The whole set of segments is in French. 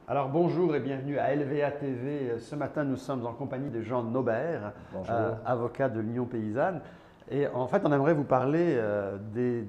Alors bonjour et bienvenue à LVA TV. Ce matin, nous sommes en compagnie de Jean Naubert, Bonjour. avocat de l'Union paysanne. Et en fait, on aimerait vous parler des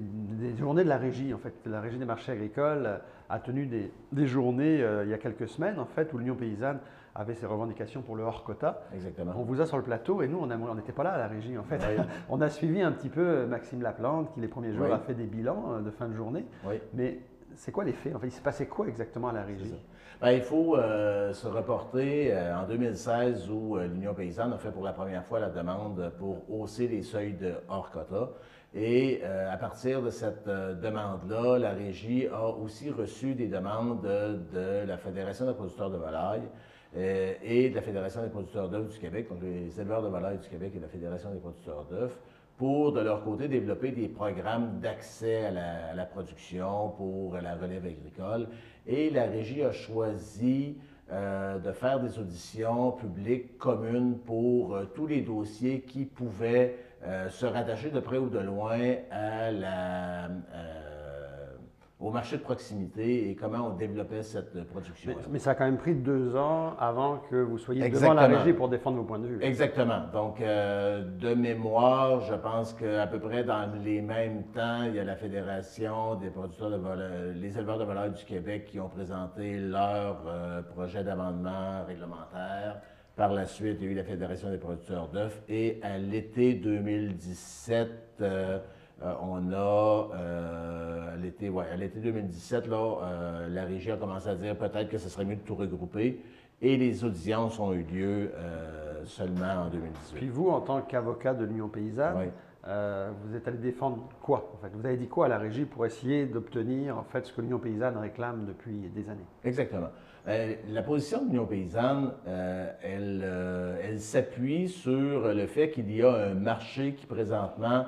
journées de la régie. En fait, la régie des marchés agricoles a tenu des journées il y a quelques semaines, en fait, où l'Union paysanne avait ses revendications pour le hors-quota. Exactement. On vous a sur le plateau et nous, on n'était pas là à la régie, en fait. Oui, On a suivi un petit peu Maxime Laplante, qui les premiers jours oui, a fait des bilans de fin de journée. oui, Mais c'est quoi les faits? En fait, il s'est passé quoi exactement à la c'est ça. régie? Ben, il faut se reporter en 2016 où l'Union paysanne a fait pour la première fois la demande pour hausser les seuils de hors quota. Et à partir de cette demande-là, la Régie a aussi reçu des demandes de la Fédération des producteurs de volailles et de la Fédération des producteurs d'œufs du Québec, donc les éleveurs de volailles du Québec et la Fédération des producteurs d'œufs, pour, de leur côté, développer des programmes d'accès à la production pour la relève agricole. Et la Régie a choisi de faire des auditions publiques communes pour tous les dossiers qui pouvaient se rattacher de près ou de loin au marché de proximité et comment on développait cette production. Mais ça a quand même pris 2 ans avant que vous soyez devant la Exactement. régie pour défendre vos points de vue. Exactement. Donc, de mémoire, je pense qu'à peu près dans les mêmes temps, il y a la Fédération des producteurs de volailles, les éleveurs de volailles du Québec qui ont présenté leur projet d'amendement réglementaire. Par la suite, il y a eu la Fédération des producteurs d'œufs et à l'été 2017, à l'été 2017, la Régie a commencé à dire peut-être que ce serait mieux de tout regrouper. Et les audiences ont eu lieu seulement en 2018. Puis vous, en tant qu'avocat de l'Union paysanne, Oui, vous êtes allé défendre quoi en fait? Vous avez dit quoi à la régie pour essayer d'obtenir en fait ce que l'Union paysanne réclame depuis des années? exactement. La position de l'Union paysanne, elle s'appuie sur le fait qu'il y a un marché qui présentement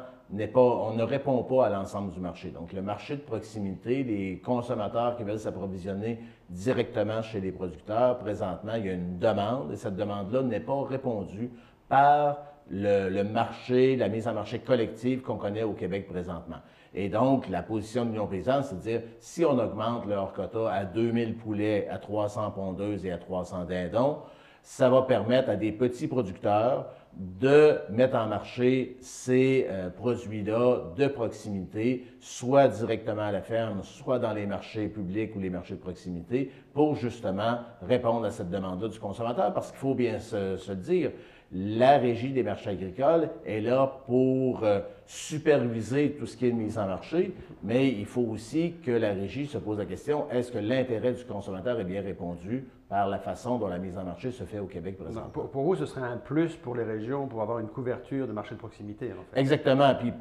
on ne répond pas à l'ensemble du marché. Donc, le marché de proximité, les consommateurs qui veulent s'approvisionner directement chez les producteurs, présentement, il y a une demande et cette demande-là n'est pas répondue par le marché, la mise en marché collective qu'on connaît au Québec présentement. Et donc, la position de l'Union paysanne, c'est de dire, si on augmente le hors-quota à 2000 poulets, à 300 pondeuses et à 300 dindons, ça va permettre à des petits producteurs de mettre en marché ces produits-là de proximité, soit directement à la ferme, soit dans les marchés publics ou les marchés de proximité, pour justement répondre à cette demande-là du consommateur. Parce qu'il faut bien se le dire, la Régie des marchés agricoles est là pour superviser tout ce qui est de mise en marché, mais il faut aussi que la Régie se pose la question, est-ce que l'intérêt du consommateur est bien répondu par la façon dont la mise en marché se fait au Québec présentement? Pour vous, ce serait un plus pour les régions pour avoir une couverture de marché de proximité en fait. Exactement. Puis,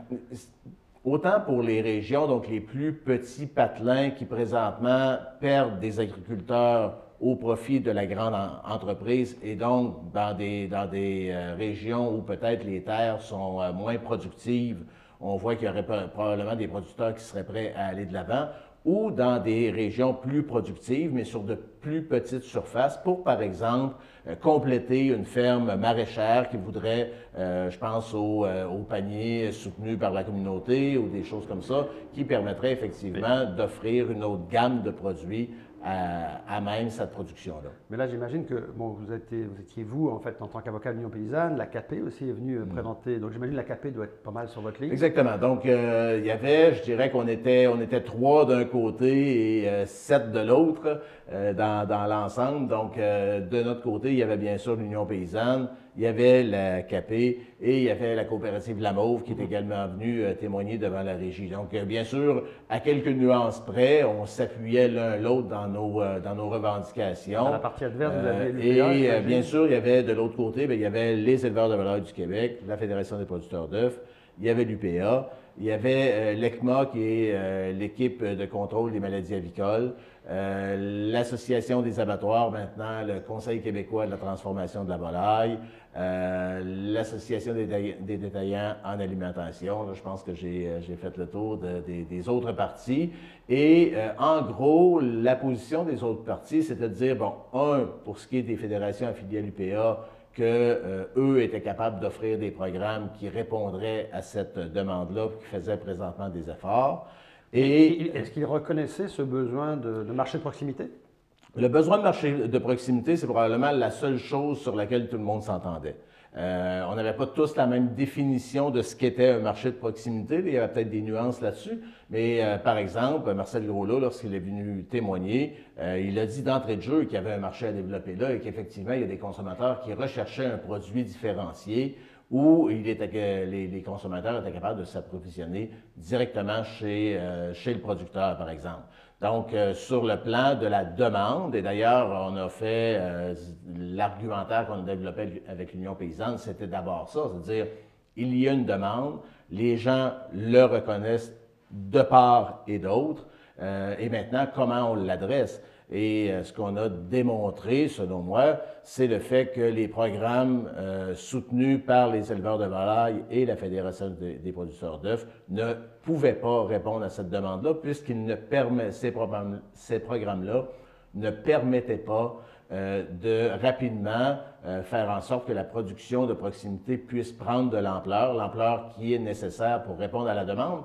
autant pour les régions, donc les plus petits patelins qui présentement perdent des agriculteurs au profit de la grande entreprise et donc dans des régions où peut-être les terres sont moins productives, on voit qu'il y aurait probablement des producteurs qui seraient prêts à aller de l'avant, ou dans des régions plus productives, mais sur de plus petites surfaces, pour, par exemple, compléter une ferme maraîchère qui voudrait, je pense au panier soutenu par la communauté ou des choses comme ça, qui permettraient effectivement d'offrir une autre gamme de produits à même cette production-là. Mais là, j'imagine que bon, vous étiez vous, en fait, en tant qu'avocat de l'Union paysanne, l'AKP aussi est venue présenter. Donc j'imagine que l'AKP doit être pas mal sur votre ligne. Exactement. Donc, il y avait, je dirais qu'on était 3 d'un côté et 7 de l'autre dans l'ensemble. Donc, de notre côté, il y avait bien sûr l'Union paysanne, il y avait la CAP et il y avait la coopérative La Mauve qui est également venue témoigner devant la Régie. Donc, bien sûr, à quelques nuances près, on s'appuyait l'un l'autre dans nos revendications. À la partie adverse, vous aviez l'UPA. Et bien sûr, il y avait de l'autre côté, bien, il y avait les éleveurs de volailles du Québec, la Fédération des producteurs d'œufs, il y avait l'UPA, il y avait l'ECMA qui est l'équipe de contrôle des maladies avicoles, l'Association des abattoirs maintenant, le Conseil québécois de la transformation de la volaille, l'Association des détaillants en alimentation. Là, je pense que j'ai fait le tour des autres partis. Et en gros, la position des autres partis, c'est de dire, bon, pour ce qui est des fédérations affiliées à l'UPA, qu'eux étaient capables d'offrir des programmes qui répondraient à cette demande-là, qui faisaient présentement des efforts. Et est-ce qu'ils reconnaissaient ce besoin de marché de proximité? Le besoin de marché de proximité, c'est probablement la seule chose sur laquelle tout le monde s'entendait. On n'avait pas tous la même définition de ce qu'était un marché de proximité. Il y avait peut-être des nuances là-dessus, mais par exemple, Marcel Groslot, lorsqu'il est venu témoigner, il a dit d'entrée de jeu qu'il y avait un marché à développer là et qu'effectivement, il y a des consommateurs qui recherchaient un produit différencié où les consommateurs étaient capables de s'approvisionner directement chez le producteur, par exemple. Donc, sur le plan de la demande, et d'ailleurs, on a fait l'argumentaire qu'on a développé avec l'Union paysanne, c'était d'abord ça, c'est-à-dire, il y a une demande, les gens le reconnaissent de part et d'autre, et maintenant, comment on l'adresse? Et ce qu'on a démontré, selon moi, c'est le fait que les programmes soutenus par les éleveurs de volailles et la Fédération des producteurs d'œufs ne pouvaient pas répondre à cette demande-là, puisqu'ils ne permettaient, ces programmes-là ne permettaient pas de rapidement faire en sorte que la production de proximité puisse prendre de l'ampleur qui est nécessaire pour répondre à la demande.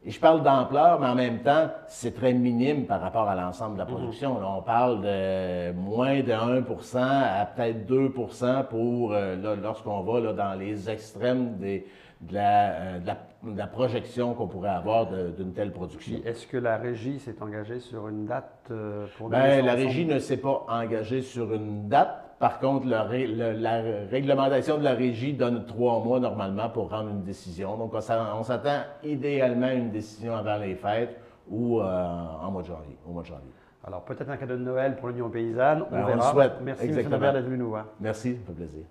Et je parle d'ampleur, mais en même temps, c'est très minime par rapport à l'ensemble de la production. Là, on parle de moins de 1 à peut-être 2 pour lorsqu'on va là, dans les extrêmes de la projection qu'on pourrait avoir d'une telle production. Est-ce que la Régie s'est engagée sur une date pour Bien, la Régie ne s'est pas engagée sur une date. Par contre, la réglementation de la Régie donne 3 mois normalement pour rendre une décision. Donc, on s'attend idéalement à une décision avant les fêtes ou au mois de janvier. Alors, peut-être un cadeau de Noël pour l'Union paysanne, on Ben, verra. le souhaite. Merci, M. Exactement. Lambert, d'être venu nous voir. Merci, ça fait plaisir.